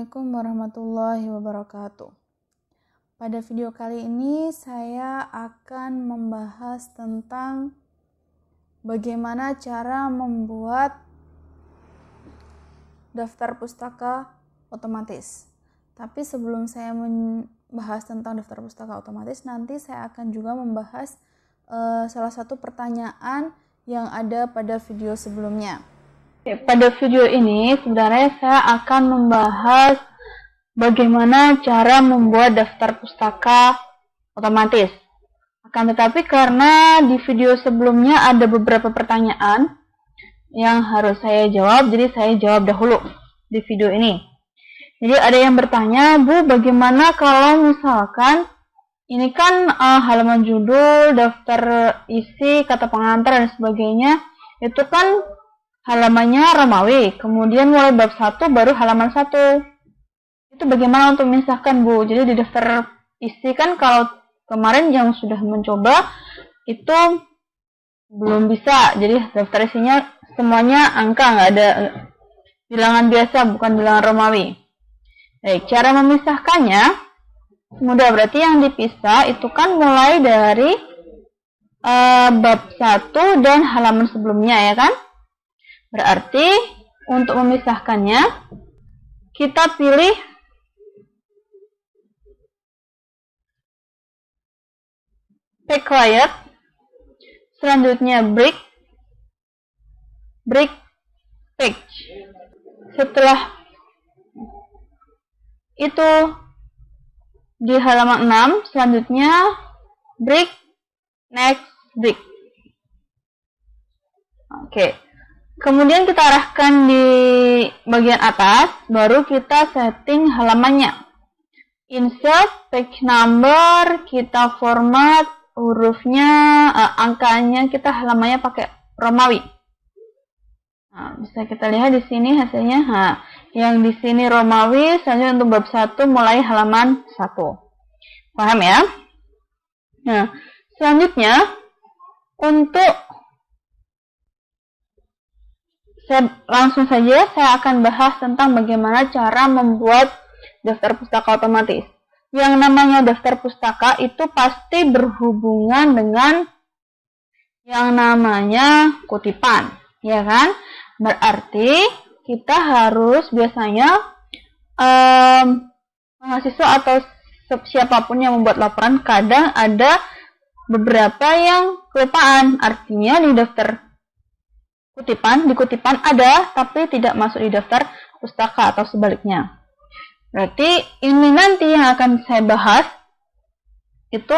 Assalamualaikum warahmatullahi wabarakatuh. Pada video kali ini saya akan membahas tentang bagaimana cara membuat daftar pustaka otomatis. Tapi sebelum saya membahas tentang daftar pustaka otomatis, nanti saya akan juga membahas salah satu pertanyaan yang ada pada video sebelumnya. Pada video ini sebenarnya saya akan membahas bagaimana cara membuat daftar pustaka otomatis. Akan tetapi karena di video sebelumnya ada beberapa pertanyaan yang harus saya jawab, jadi saya jawab dahulu di video ini. Jadi ada yang bertanya, Bu, bagaimana kalau misalkan ini kan halaman judul, daftar isi, kata pengantar dan sebagainya, itu kan halamannya Romawi, kemudian mulai bab 1 baru halaman 1. Itu bagaimana untuk memisahkan, Bu? Jadi di daftar isi kan kalau kemarin yang sudah mencoba itu belum bisa. Jadi daftar isinya semuanya angka, nggak ada bilangan biasa, bukan bilangan Romawi. Baik, cara memisahkannya mudah, berarti yang dipisah itu kan mulai dari bab 1 dan halaman sebelumnya, ya kan? Berarti untuk memisahkannya kita pilih required, selanjutnya break page. Setelah itu di halaman 6, selanjutnya break, next break. Oke. Kemudian kita arahkan di bagian atas, baru kita setting halamannya. Insert, page number, kita format hurufnya, angkanya kita halamannya pakai Romawi. Nah, bisa kita lihat di sini hasilnya. Nah, yang di sini Romawi, selanjutnya untuk bab 1 mulai halaman 1. Paham ya? Nah, selanjutnya untuk langsung saja saya akan bahas tentang bagaimana cara membuat daftar pustaka otomatis. Yang namanya daftar pustaka itu pasti berhubungan dengan yang namanya kutipan, ya kan? Berarti kita harus biasanya mahasiswa atau siapapun yang membuat laporan kadang ada beberapa yang kelupaan. Artinya di daftar di kutipan ada, tapi tidak masuk di daftar pustaka atau sebaliknya. Berarti ini nanti yang akan saya bahas, itu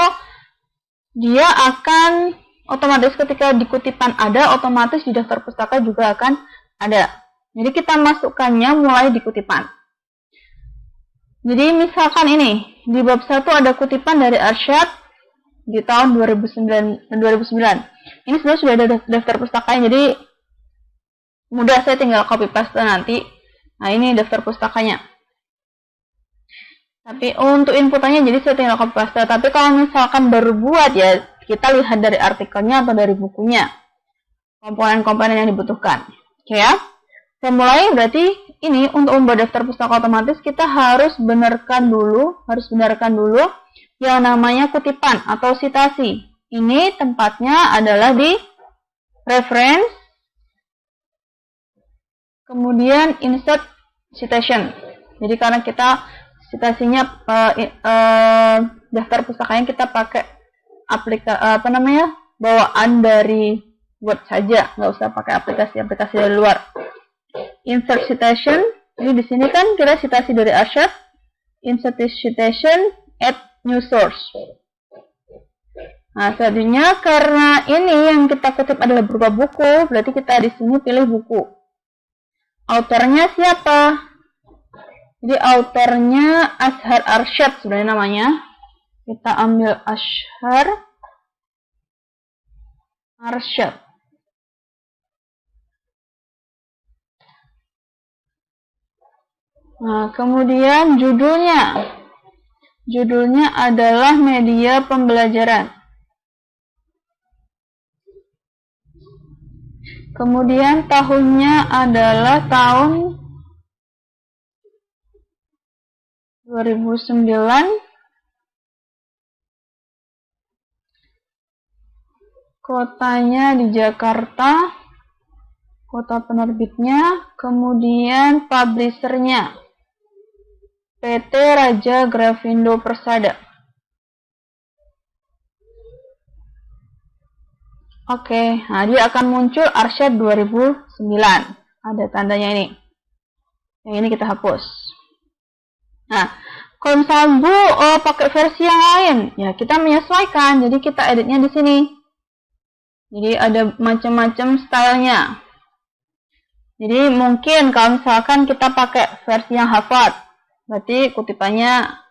dia akan otomatis ketika di kutipan ada, otomatis di daftar pustaka juga akan ada. Jadi kita masukkannya mulai di kutipan. Jadi misalkan ini, di bab 1 ada kutipan dari Arsyad di tahun 2009. Ini sebenarnya sudah ada daftar pustakanya, jadi mudah, saya tinggal copy paste nanti. Nah, ini daftar pustakanya. Tapi untuk inputannya jadi saya tinggal copy paste. Tapi kalau misalkan baru buat, ya kita lihat dari artikelnya atau dari bukunya. Komponen-komponen yang dibutuhkan. Oke ya. Saya mulai, berarti ini untuk membuat daftar pustaka otomatis kita harus benarkan dulu yang namanya kutipan atau citasi. Ini tempatnya adalah di reference, kemudian insert citation. Jadi karena kita citasinya daftar pustakanya kita pakai bawaan dari Word saja, nggak usah pakai aplikasi dari luar. Insert citation. Jadi di sini kan kita citasi dari Arsyad. Insert citation, add new source. Nah, selanjutnya karena ini yang kita kutip adalah berupa buku, berarti kita di sini pilih buku. Autornya siapa? Jadi autornya Azhar Arsyad sebenarnya namanya. Kita ambil Azhar Arsyad. Nah, kemudian judulnya. Judulnya adalah media pembelajaran. Kemudian tahunnya adalah tahun 2009, kotanya di Jakarta, kota penerbitnya, kemudian publishernya PT Raja Grafindo Persada. Oke, nah dia akan muncul Arsyad 2009. Ada tandanya ini. Yang ini kita hapus. Nah, kalau misalnya Bu pakai versi yang lain, ya kita menyesuaikan. Jadi kita editnya di sini. Jadi ada macam-macam stylenya. Jadi mungkin kalau misalkan kita pakai versi yang hafad, berarti kutipannya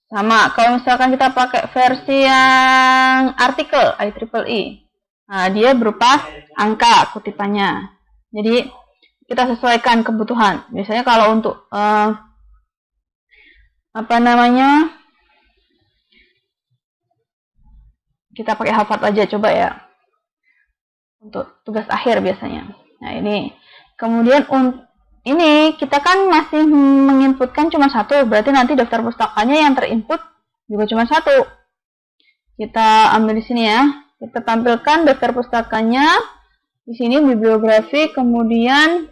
sama. Kalau misalkan kita pakai versi yang artikel, IEEE, nah dia berupa angka kutipannya. Jadi kita sesuaikan kebutuhan. Biasanya kalau untuk kita pakai hafad aja, coba ya. Untuk tugas akhir biasanya. Nah ini. Kemudian ini kita kan masih menginputkan cuma satu, berarti nanti daftar pustakanya yang terinput juga cuma satu. Kita ambil di sini ya. Kita tampilkan daftar pustakanya. Di sini bibliografi, kemudian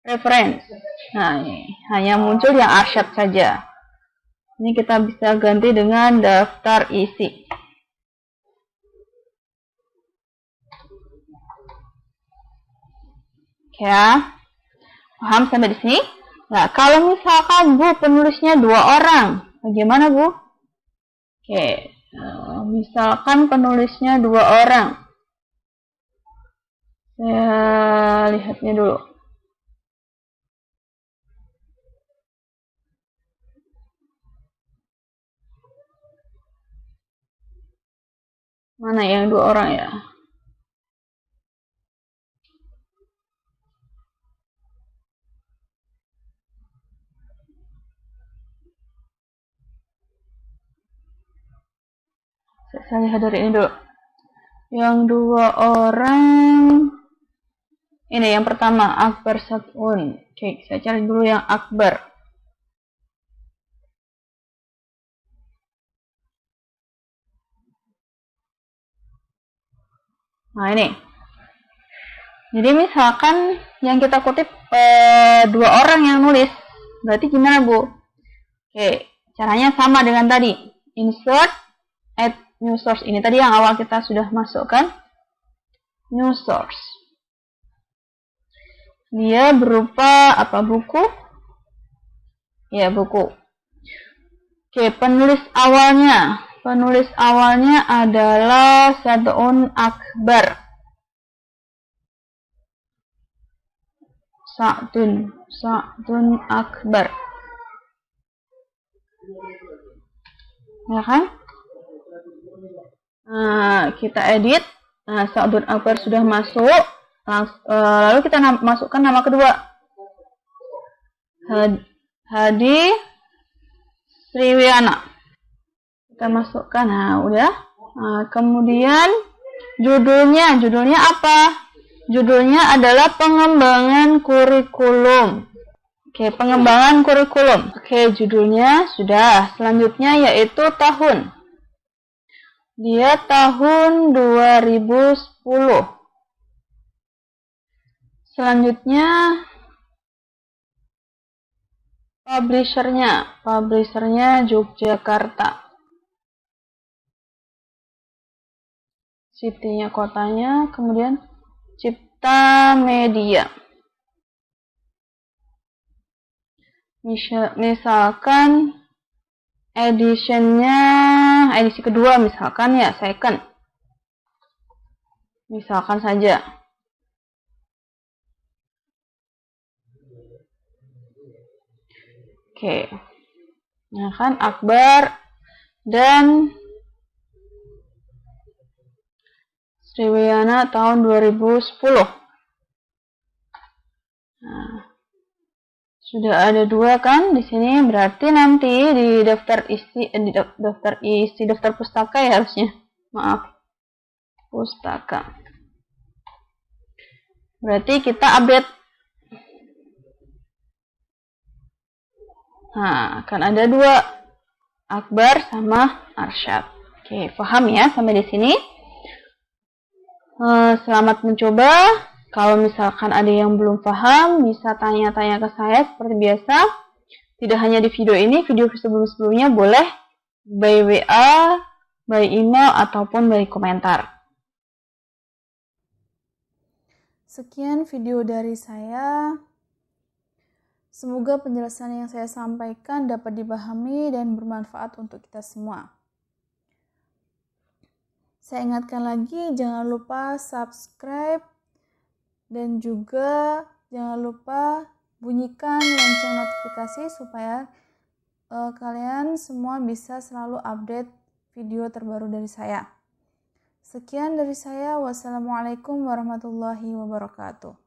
reference. Nah ini hanya muncul yang Arsyad saja. Ini kita bisa ganti dengan daftar isi. Oke ya. Paham sampai di sini? Nah, kalau misalkan Bu penulisnya 2 orang, bagaimana Bu? Oke, misalkan penulisnya 2 orang. Saya lihatnya dulu. Mana yang 2 orang ya? Saya lihat dari ini dulu. Yang 2 orang ini yang pertama Akbar Satun. Oke, saya cari dulu yang Akbar. Nah ini. Jadi misalkan yang kita kutip 2 orang yang nulis, berarti gimana Bu? Oke, caranya sama dengan tadi. Insert, add new source. Ini tadi yang awal kita sudah masukkan. New source. Dia berupa apa? Buku? Ya, buku. Oke, penulis awalnya. Penulis awalnya adalah Satun Akbar. Satun Akbar. Ya kan? Nah, kita edit. Nah, Satun Akbar sudah masuk. Lalu kita masukkan nama kedua. Hadi Sriwiana. Kita masukkan. Nah, udah. Nah, kemudian judulnya apa? Judulnya adalah pengembangan kurikulum. Oke, pengembangan kurikulum. Oke, judulnya sudah. Selanjutnya yaitu tahun. Dia tahun 2010. Selanjutnya publishernya Yogyakarta. City-nya, kotanya, kemudian Cipta Media. Misalkan edisi kedua misalkan ya, second. Misalkan saja. Oke. Nah kan Akbar dan Sriwiana tahun 2010. Nah, sudah ada 2 kan di sini, berarti nanti di daftar pustaka ya harusnya. Maaf. Pustaka. Berarti kita update. Nah, akan ada 2, Akbar sama Arsyad. Oke, paham ya sampai di sini? Selamat mencoba. Kalau misalkan ada yang belum paham, bisa tanya-tanya ke saya seperti biasa. Tidak hanya di video ini, video sebelum-sebelumnya boleh by WA, by email, ataupun by komentar. Sekian video dari saya. Semoga penjelasan yang saya sampaikan dapat dipahami dan bermanfaat untuk kita semua. Saya ingatkan lagi, jangan lupa subscribe dan juga jangan lupa bunyikan lonceng notifikasi supaya kalian semua bisa selalu update video terbaru dari saya. Sekian dari saya. Wassalamualaikum warahmatullahi wabarakatuh.